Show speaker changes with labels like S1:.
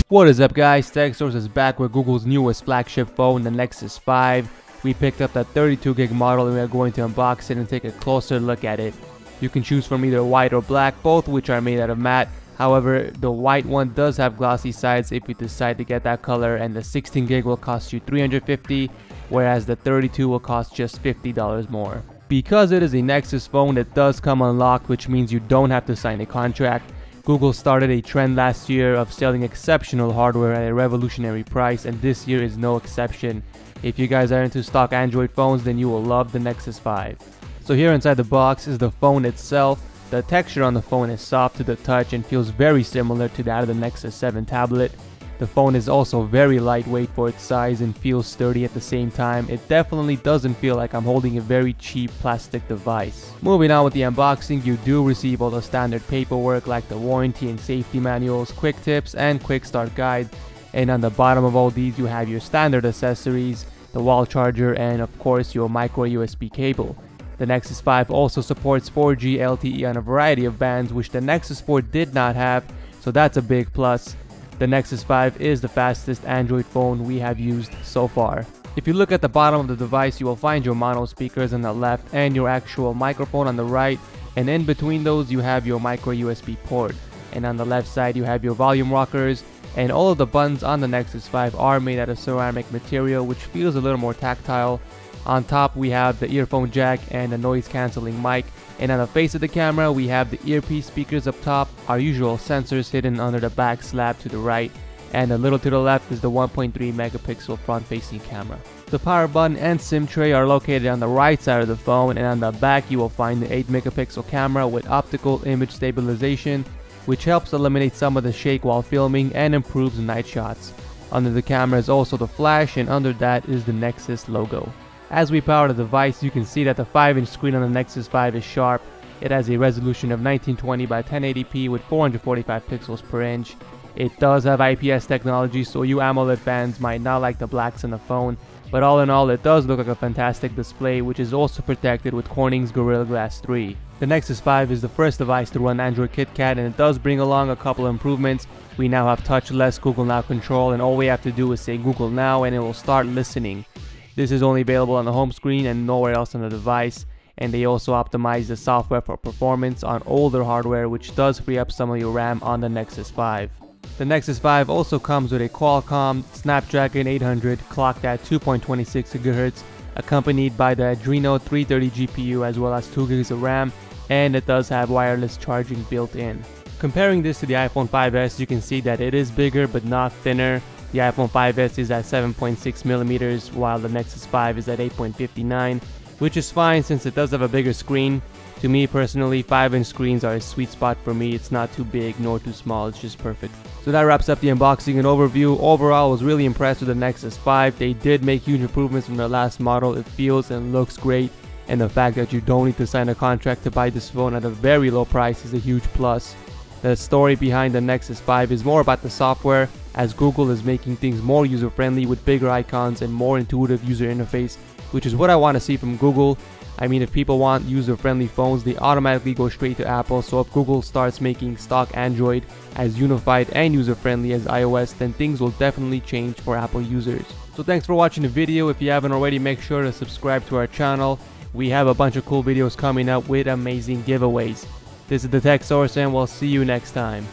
S1: What is up guys, TechSource is back with Google's newest flagship phone, the Nexus 5. We picked up the 32GB model and we are going to unbox it and take a closer look at it. You can choose from either white or black, both which are made out of matte. However, the white one does have glossy sides if you decide to get that color, and the 16GB will cost you $350, whereas the 32 will cost just $50 more. Because it is a Nexus phone, it does come unlocked, which means you don't have to sign a contract. Google started a trend last year of selling exceptional hardware at a revolutionary price, and this year is no exception. If you guys are into stock Android phones, then you will love the Nexus 5. So here inside the box is the phone itself. The texture on the phone is soft to the touch and feels very similar to that of the Nexus 7 tablet. The phone is also very lightweight for its size and feels sturdy at the same time. It definitely doesn't feel like I'm holding a very cheap plastic device. Moving on with the unboxing, you do receive all the standard paperwork like the warranty and safety manuals, quick tips, and quick start guide. And on the bottom of all these you have your standard accessories, the wall charger, and of course your micro USB cable. The Nexus 5 also supports 4G LTE on a variety of bands, which the Nexus 4 did not have, so that's a big plus. The Nexus 5 is the fastest Android phone we have used so far. If you look at the bottom of the device, you will find your mono speakers on the left and your actual microphone on the right, and in between those you have your micro USB port. And on the left side you have your volume rockers, and all of the buttons on the Nexus 5 are made out of ceramic material, which feels a little more tactile. On top we have the earphone jack and a noise cancelling mic, and on the face of the camera we have the earpiece speakers up top, our usual sensors hidden under the back slab to the right, and a little to the left is the 1.3 megapixel front facing camera. The power button and SIM tray are located on the right side of the phone, and on the back you will find the 8 megapixel camera with optical image stabilization, which helps eliminate some of the shake while filming and improves night shots. Under the camera is also the flash, and under that is the Nexus logo. As we power the device, you can see that the 5-inch screen on the Nexus 5 is sharp. It has a resolution of 1920 by 1080p with 445 pixels per inch. It does have IPS technology, so you AMOLED fans might not like the blacks on the phone, but all in all it does look like a fantastic display, which is also protected with Corning's Gorilla Glass 3. The Nexus 5 is the first device to run Android KitKat, and it does bring along a couple of improvements. We now have touchless Google Now control, and all we have to do is say Google Now and it will start listening. This is only available on the home screen and nowhere else on the device, and they also optimize the software for performance on older hardware, which does free up some of your RAM on the Nexus 5. The Nexus 5 also comes with a Qualcomm Snapdragon 800 clocked at 2.26 GHz, accompanied by the Adreno 330 GPU as well as 2 GB of RAM, and it does have wireless charging built in. Comparing this to the iPhone 5s, you can see that it is bigger but not thinner. The iPhone 5s is at 7.6mm while the Nexus 5 is at 8.59, which is fine since it does have a bigger screen. To me personally, 5-inch screens are a sweet spot for me. It's not too big nor too small, it's just perfect. So that wraps up the unboxing and overview. Overall, I was really impressed with the Nexus 5. They did make huge improvements from their last model. It feels and looks great, and the fact that you don't need to sign a contract to buy this phone at a very low price is a huge plus. The story behind the Nexus 5 is more about the software, as Google is making things more user-friendly with bigger icons and more intuitive user interface, which is what I want to see from Google. I mean, if people want user-friendly phones, they automatically go straight to Apple, so if Google starts making stock Android as unified and user-friendly as iOS, then things will definitely change for Apple users. So thanks for watching the video. If you haven't already, make sure to subscribe to our channel. We have a bunch of cool videos coming up with amazing giveaways. This is the TechSource, and we'll see you next time.